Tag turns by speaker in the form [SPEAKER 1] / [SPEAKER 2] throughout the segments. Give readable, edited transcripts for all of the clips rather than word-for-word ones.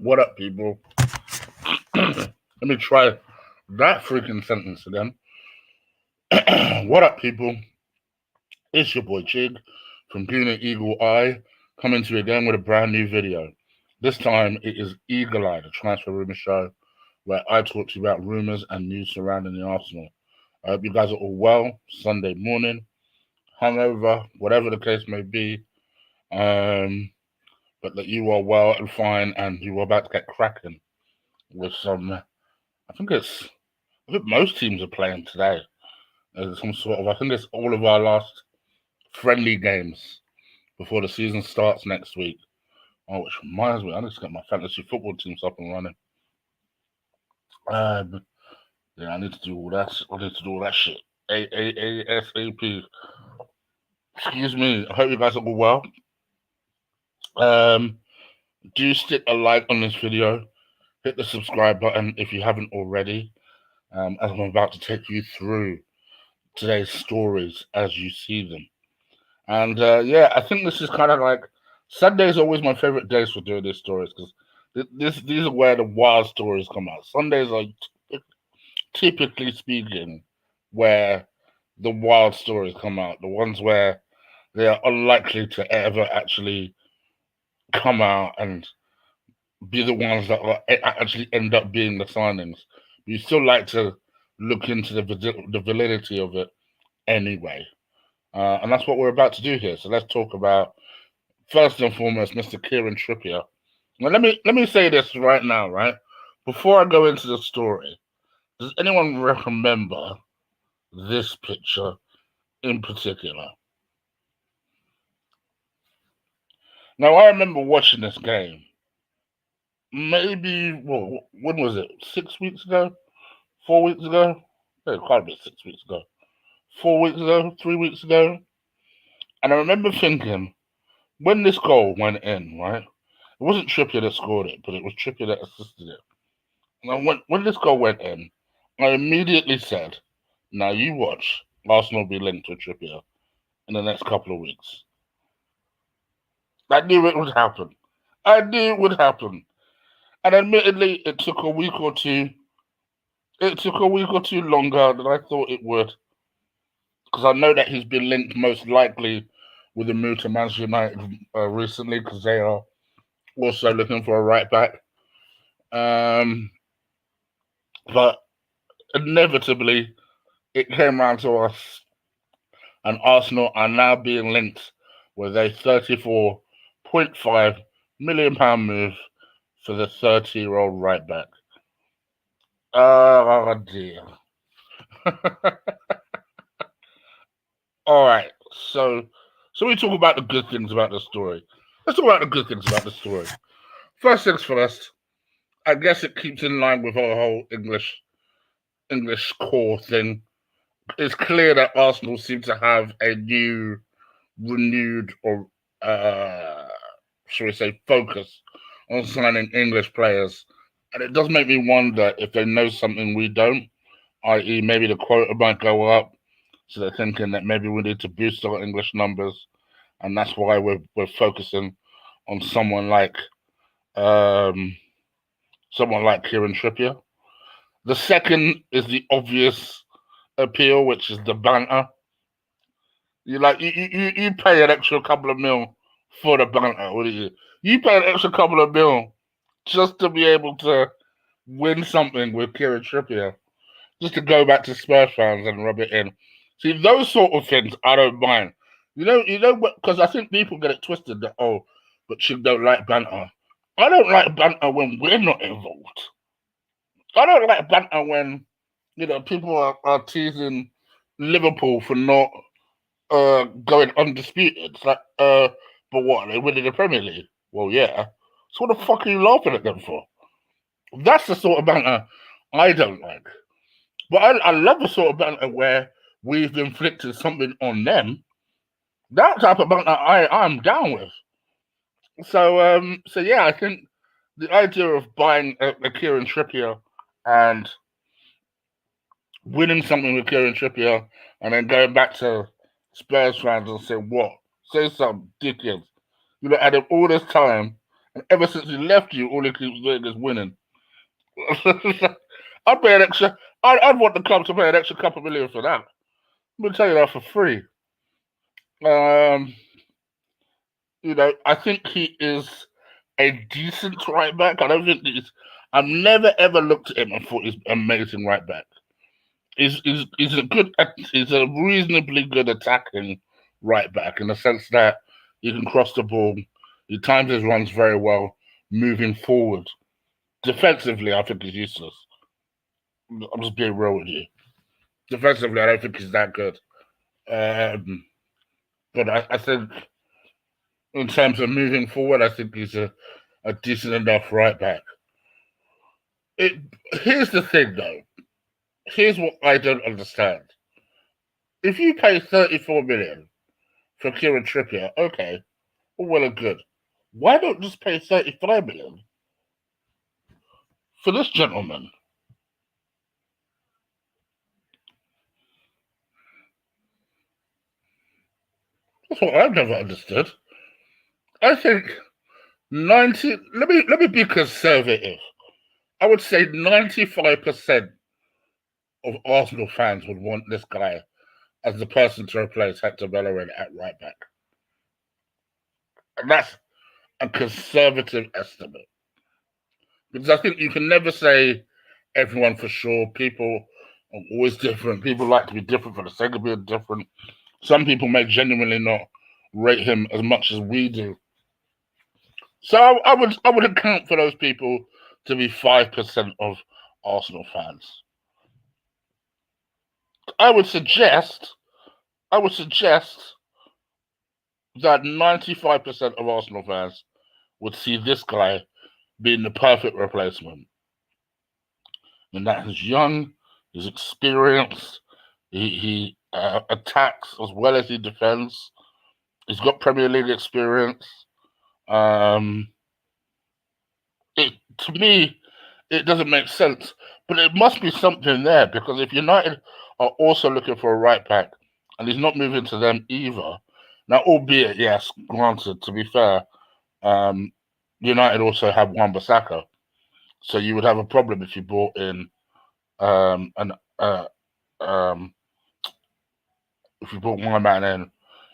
[SPEAKER 1] What up, people? Let me try that freaking sentence again. What up, people? It's your boy Chig from Green and Eagle Eye coming to you again with a brand new video. This time it is Eagle Eye, the transfer rumor show, where I talk to you about rumors and news surrounding the Arsenal. I hope you guys are all well. Sunday morning, hungover, whatever the case may be. But that you are well and fine, and you are about to get cracking with some. I think most teams are playing today. There's some sort of. I think it's all of our last friendly games before the season starts next week. Oh, which reminds me, I need to get my fantasy football teams up and running. Yeah, I need to do all that. I need to do all that shit. ASAP. Excuse me. I hope you guys are all well. Do stick a like on this video. Hit the subscribe button if you haven't already. As I'm about to take you through today's stories as you see them. And yeah, I think this is kind of like Sunday is always my favorite days for doing these stories because these are where the wild stories come out. Sundays are typically speaking where the wild stories come out, the ones where they are unlikely to ever actually come out and be the ones that actually end up being the signings. You still like to look into the validity of it anyway. And that's what we're about to do here. So let's talk about, first and foremost, Mr. Kieran Trippier. Now, let me say this right now, right? Before I go into the story, does anyone remember this picture in particular? Now, I remember watching this game. Maybe, when was it? 6 weeks ago? 4 weeks ago? Yeah, quite a bit 6 weeks ago. 4 weeks ago? 3 weeks ago? And I remember thinking, when this goal went in, right? It wasn't Trippier that scored it, but it was Trippier that assisted it. And when this goal went in, I immediately said, now you watch Arsenal be linked with Trippier in the next couple of weeks. I knew it would happen. I knew it would happen. And admittedly, it took a week or two. It took a week or two longer than I thought it would. Because I know that he's been linked most likely with a move to Manchester United recently, because they are also looking for a right back. But inevitably, it came round to us, and Arsenal are now being linked with a £34.5 million move for the 30-year-old right back. Oh dear. All right, so we talk about the good things about the story. Let's talk about the good things about the story. First things first, I guess it keeps in line with our whole English core thing. It's clear that Arsenal seem to have a new, renewed, or shall we say, focus on signing English players. And it does make me wonder if they know something we don't, i.e. maybe the quota might go up, so they're thinking that maybe we need to boost our English numbers, and that's why we're focusing on someone like Kieran Trippier. The second is the obvious appeal, which is the banter. You pay an extra couple of mil for the banter, wouldn't you? You pay an extra couple of mil just to be able to win something with Kieran Trippier, just to go back to Spurs fans and rub it in. See, those sort of things I don't mind. You know, because I think people get it twisted that, but Chig don't like banter. I don't like banter when we're not involved. I don't like banter when, people are teasing Liverpool for not going undisputed. It's like, but what, they winning the Premier League? Well, yeah. So what the fuck are you laughing at them for? That's the sort of banter I don't like. But I love the sort of banter where we've inflicted something on them. That type of banter I'm down with. So yeah, I think the idea of buying a Kieran Trippier and winning something with Kieran Trippier and then going back to Spurs fans and say, what? Say something, dickheads. You know, had him all this time And ever since he left you, all he keeps doing is winning. I'd pay an extra. I'd want the club to pay an extra couple million for that. I'm gonna tell you that for free. Um, I think he is a decent right back. I don't think he's. I've never ever looked at him and thought he's amazing right back. He's a good. He's a reasonably good attacking right back in the sense that he can cross the ball. He times his runs very well, moving forward. Defensively, I think he's useless. I'm just being real with you. Defensively, I don't think he's that good. But I think in terms of moving forward, I think he's a decent enough right back. Here's the thing, though. Here's what I don't understand. If you pay 34 million for Kieran Trippier, okay, all well and good. Why don't just pay 35 million for this gentleman? That's what I've never understood. I think 90. Let me be conservative. I would say 95% of Arsenal fans would want this guy as the person to replace Hector Bellerin at right back. And that's a conservative estimate. Because I think you can never say everyone for sure. People are always different. People like to be different for the sake of being different. Some people may genuinely not rate him as much as we do. So I would account for those people to be 5% of Arsenal fans. I would suggest that 95% of Arsenal fans would see this guy being the perfect replacement. And that he's young, he's experienced, he attacks as well as he defends. He's got Premier League experience. To me, it doesn't make sense, but it must be something there because if United are also looking for a right back and he's not moving to them either, now, albeit, yes, granted, to be fair, United also have Wan-Bissaka, so you would have a problem if you brought in an if you brought one man in,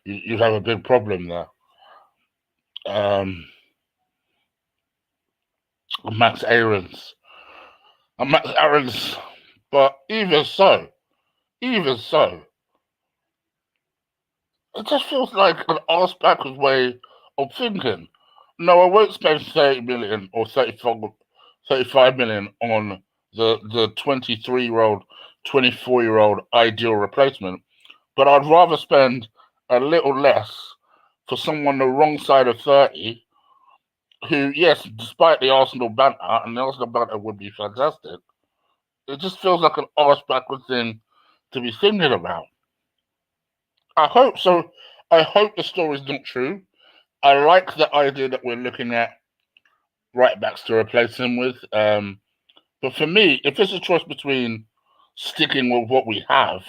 [SPEAKER 1] you'd have a big problem there. Max Aarons. But even so, it just feels like an arse backwards way of thinking. No, I won't spend 30 million or 35 million on the 23-year-old, 24-year-old ideal replacement, but I'd rather spend a little less for someone the wrong side of 30 who, yes, despite the Arsenal banter, and the Arsenal banter would be fantastic, it just feels like an arse backwards thing to be thinking about. I hope so. I hope the story's not true. I like the idea that we're looking at right backs to replace him with. But for me, if it's a choice between sticking with what we have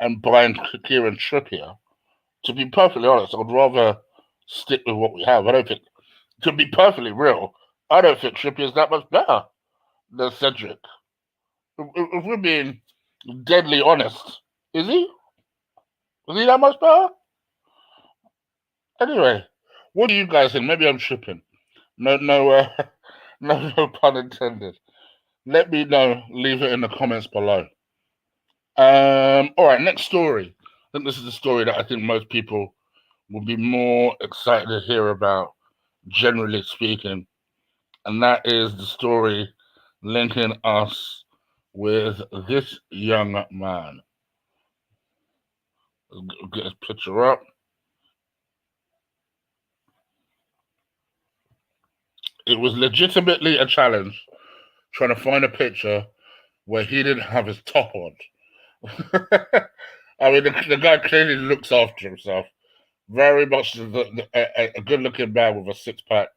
[SPEAKER 1] and buying Kieran Trippier, to be perfectly honest, I'd rather stick with what we have. I don't think, to be perfectly real, I don't think Trippier's that much better than Cedric. If we're being deadly honest, is he? Is he that much better? Anyway, what do you guys think? Maybe I'm tripping. No, no pun intended. Let me know. Leave it in the comments below. All right, next story. I think this is the story that I think most people will be more excited to hear about, generally speaking, and that is the story linking us with this young man. Get his picture up. It was legitimately a challenge trying to find a picture where he didn't have his top on. I mean, the guy clearly looks after himself. Very much a good-looking man with a six-pack.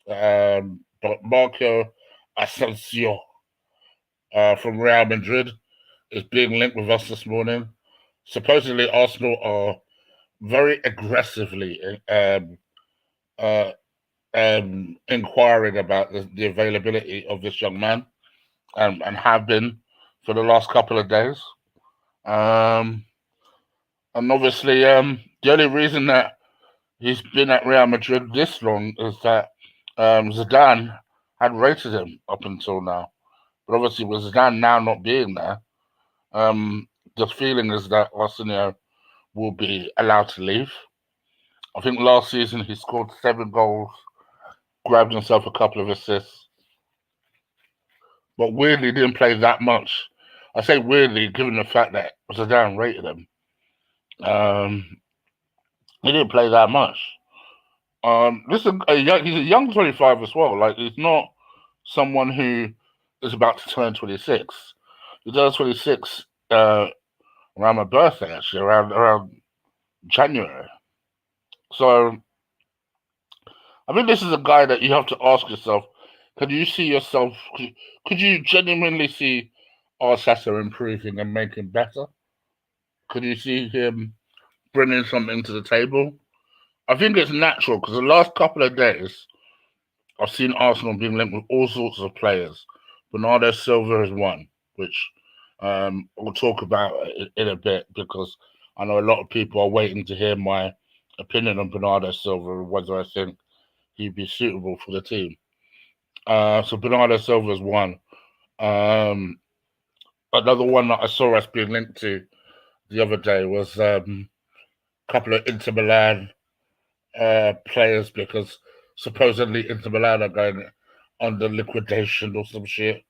[SPEAKER 1] But Marco Asensio from Real Madrid is being linked with us this morning. Supposedly, Arsenal are very aggressively inquiring about the availability of this young man, and have been for the last couple of days. Um, and obviously, the only reason that he's been at Real Madrid this long is that Zidane had rated him up until now. But obviously, with Zidane now not being there, the feeling is that Arsenio will be allowed to leave. I think last season he scored 7 goals, grabbed himself a couple of assists, but weirdly didn't play that much. I say weirdly, given the fact that Zidane rated him. Um, he didn't play that much. This is he's a young 25 as well. Like, he's not someone who is about to turn 26. He turns 26 around my birthday, actually, around January. So I think this is a guy that you have to ask yourself: Could you see yourself? Could you genuinely see Arteta improving and making better? Could you see him bringing something to the table? I think it's natural because the last couple of days I've seen Arsenal being linked with all sorts of players. Bernardo Silva is one, which we'll talk about in a bit, because I know a lot of people are waiting to hear my opinion on Bernardo Silva, whether I think he'd be suitable for the team. So Bernardo Silva is one. Another one that I saw us being linked to the other day was a couple of Inter Milan players, because supposedly Inter Milan are going under liquidation or some shit.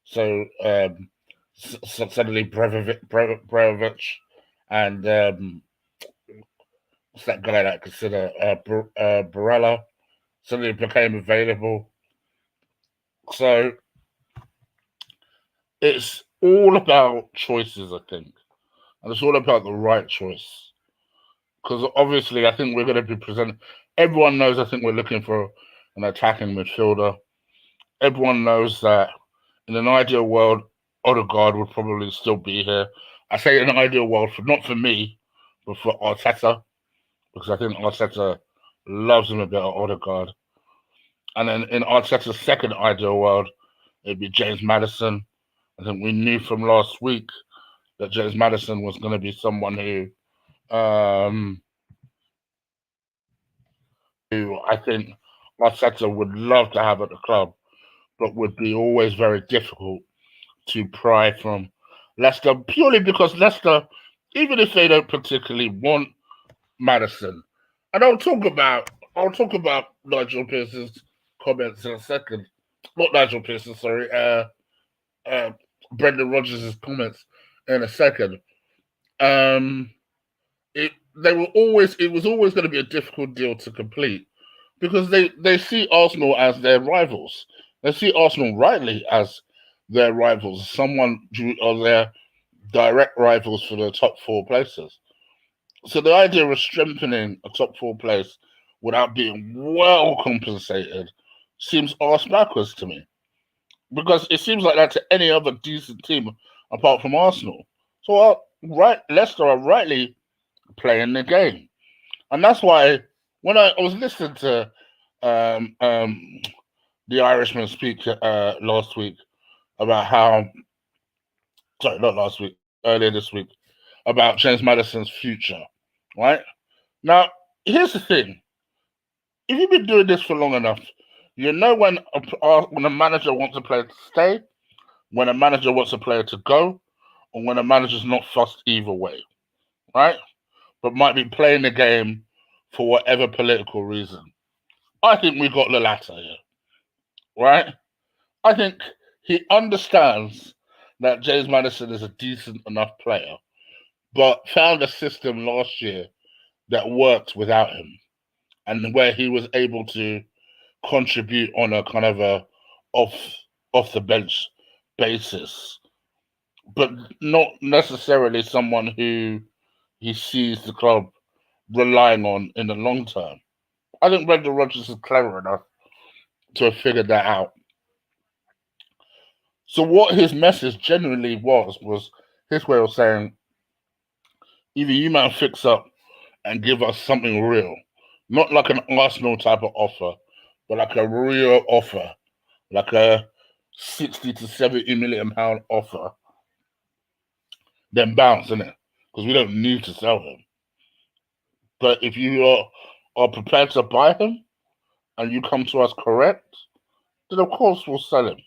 [SPEAKER 1] So suddenly Brevovic and what's that guy that I consider Barella suddenly became available. So it's all about choices, I think, and it's all about the right choice. Because obviously, I think we're going to be presenting. Everyone knows. I think we're looking for an attacking midfielder. Everyone knows that in an ideal world, Odegaard would probably still be here. I say in an ideal world, not for me, but for Arteta, because I think Arteta loves him a bit of Odegaard. And then in Arteta's second ideal world, it'd be James Maddison. I think we knew from last week that James Maddison was going to be someone who I think Arteta would love to have at the club, but would be always very difficult to pry from Leicester, purely because Leicester, even if they don't particularly want Maddison, and I'll talk about Nigel Pearson's comments in a second. Not Nigel Pearson, sorry. Brendan Rodgers' comments in a second. Um, it was always going to be a difficult deal to complete, because they see Arsenal as their rivals. They see Arsenal rightly as their rivals, someone who are their direct rivals for the top 4 places. So the idea of strengthening a top 4 place without being well compensated seems arse backwards to me, because it seems like that to any other decent team apart from Arsenal. So Leicester are rightly playing the game, and that's why when I was listening to um, um, the Irishman speak last week about how, sorry, not last week, earlier this week, about James Maddison's future, right? Now, here's the thing: if you've been doing this for long enough, you know when a manager wants a player to stay, when a manager wants a player to go, or when a manager's not fussed either way, right? But might be playing the game for whatever political reason. I think we got the latter here, right? I think he understands that James Maddison is a decent enough player, but found a system last year that worked without him, and where he was able to contribute on a kind of a off off the bench basis, but not necessarily someone who he sees the club relying on in the long term. I think Brendan Rodgers is clever enough to have figured that out. So what his message genuinely was his way of saying, either you man fix up and give us something real, not like an Arsenal type of offer, but like a real offer, like a 60 to 70 million pound offer, then bounce, innit? Because we don't need to sell him. But if you are prepared to buy him and you come to us correct, then of course we'll sell him.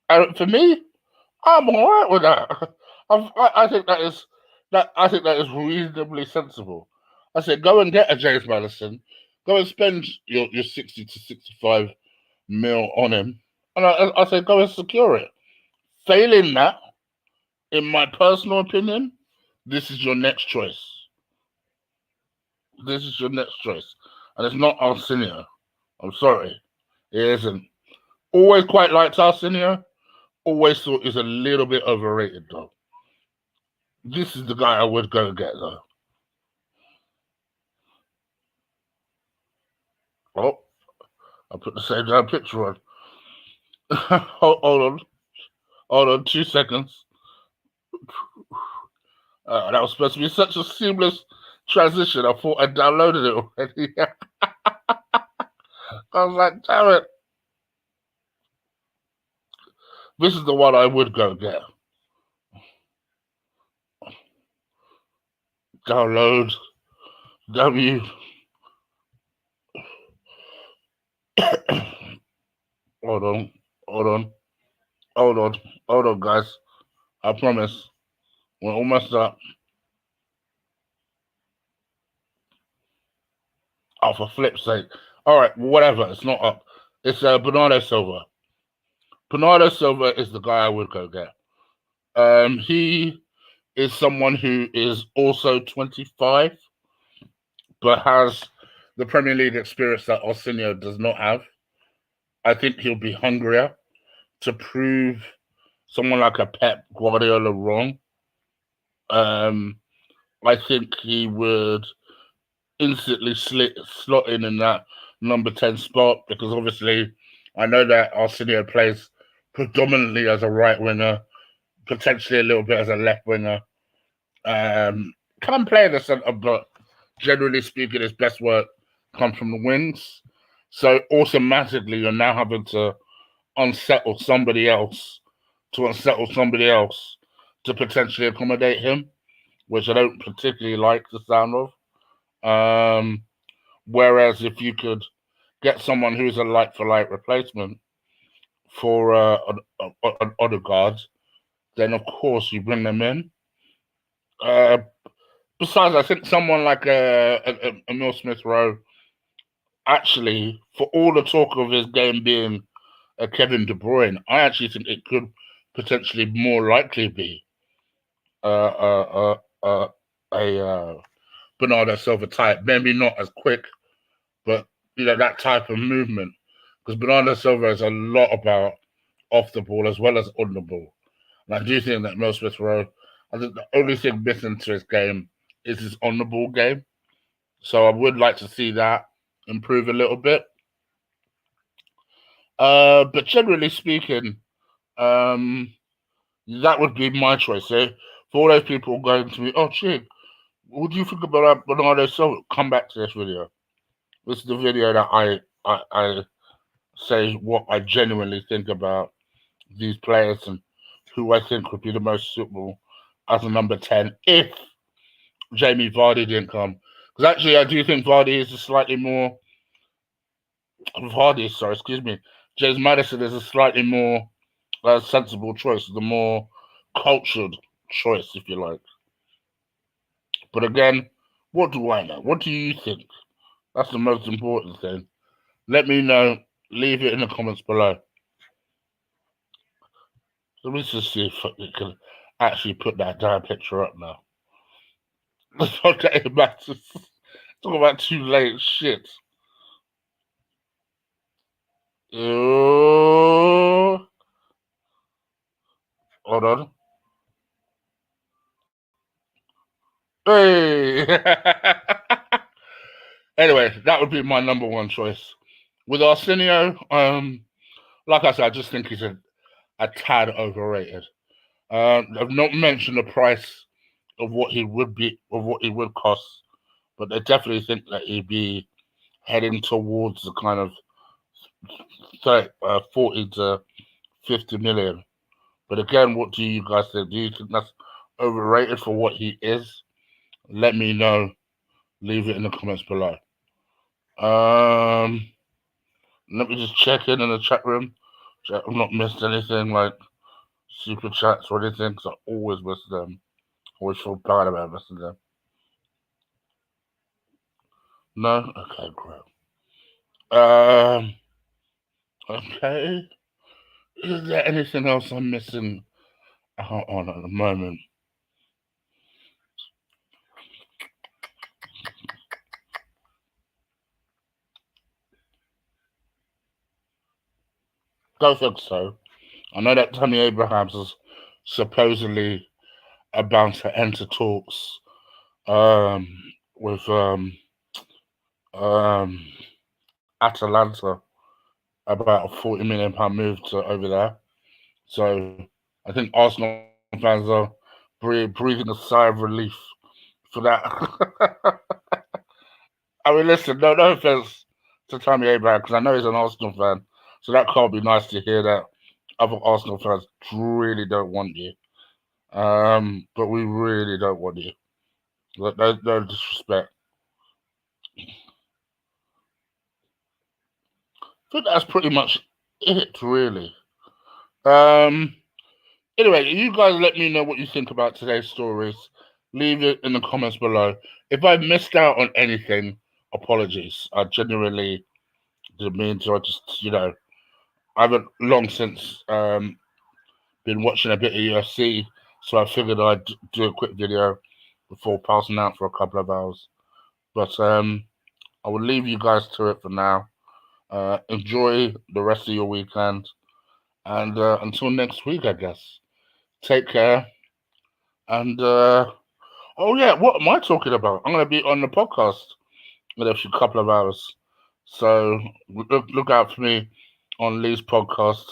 [SPEAKER 1] And for me, I'm all right with that. I think that is reasonably sensible. I said, go and get a James Madison, go and spend your 60 to 65 mil on him, and I said, go and secure it. Failing that, in my personal opinion, this is your next choice. This is your next choice, and it's not Arsenio. I'm sorry, it isn't. Always quite liked Arsenio. Always thought he's a little bit overrated though. This is the guy I would go get though. Oh, I put the same damn picture on. hold on, 2 seconds. That was supposed to be such a seamless transition. I thought I downloaded it already. I was like, damn it. This is the one I would go get. Download W. hold on, hold on, hold on, guys. I promise. We're almost up. Oh, for flip's sake. All right, whatever. It's not up. It's Bernardo Silva. Bernardo Silva is the guy I would go get. He is someone who is also 25, but has the Premier League experience that Arsenio does not have. I think he'll be hungrier to prove someone like a Pep Guardiola wrong. I think he would instantly slot in that number 10 spot because obviously I know that Arsenio plays predominantly as a right winger, potentially a little bit as a left winger. Can play in the centre, but generally speaking, his best work comes from the wings. So automatically, you're now having to unsettle somebody else to potentially accommodate him, which I don't particularly like the sound of. Whereas if you could get someone who's a like-for-like replacement for an Odegaard, then of course you bring them in. Besides, I think someone like Emil Smith Rowe, actually, for all the talk of his game being a Kevin De Bruyne, I actually think it could potentially more likely be a Bernardo Silva type. Maybe not as quick, but that type of movement. Because Bernardo Silva is a lot about off the ball as well as on the ball. And I do think that Emil Smith Rowe, I think the only thing missing to his game is his on the ball game. So I would like to see that improve a little bit. But generally speaking, that would be my choice. So for all those people going to me, oh, Chig, what do you think about Bernardo Silva? Come back to this video. This is the video that I say what I genuinely think about these players and who I think would be the most suitable as a number 10 if Jamie Vardy didn't come. Because actually, I do think Vardy is a slightly more. James Madison is a slightly more sensible choice, the more cultured choice, if you like. But again, what do I know? What do you think? That's the most important thing. Let me know. Leave it in the comments below. Let me just see if we can actually put that damn picture up now. Let's not get back to talk about too late shit. Hold on. Hey. Anyway, that would be my number one choice. With Arsenio, like I said, I just think he's a tad overrated. I've not mentioned the price of what he would cost, but I definitely think that he'd be heading towards the kind of 40 to 50 million. But again, what do you guys think? Do you think that's overrated for what he is? Let me know. Leave it in the comments below. Um, Let me just check in the chat room. I've not missed anything like super chats or anything because I always miss them. Always feel bad about missing them. No? Okay, great. Okay. Is there anything else I'm missing out on at the moment? Don't think so. I know that Tammy Abrahams is supposedly about to enter talks um, with um, Atalanta about a £40 million move to over there. So I think Arsenal fans are breathing a sigh of relief for that. I mean, listen, no offense to Tammy Abraham because I know he's an Arsenal fan, so that can't be nice to hear that other Arsenal fans really don't want you. But we really don't want you. No disrespect. I think that's pretty much it, really. Um, Anyway, you guys let me know what you think about today's stories. Leave it in the comments below. If I missed out on anything, apologies. I genuinely didn't mean to. I just, I haven't long since been watching a bit of UFC, so I figured I'd do a quick video before passing out for a couple of hours. But I will leave you guys to it for now. Enjoy the rest of your weekend, and until next week, I guess. Take care, and oh yeah, what am I talking about? I'm gonna be on the podcast in a few couple of hours, so look out for me on Lee's podcast.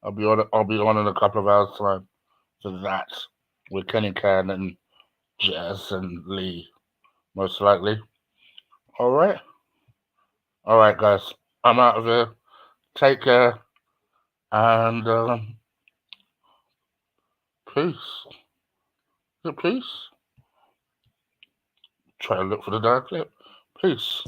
[SPEAKER 1] I'll be on in a couple of hours time for that with Kenny Can and Jess and Lee, most likely. All right, all right, guys. I'm out of here. Take care and peace. Is it peace? Try to look for the dark clip. Peace.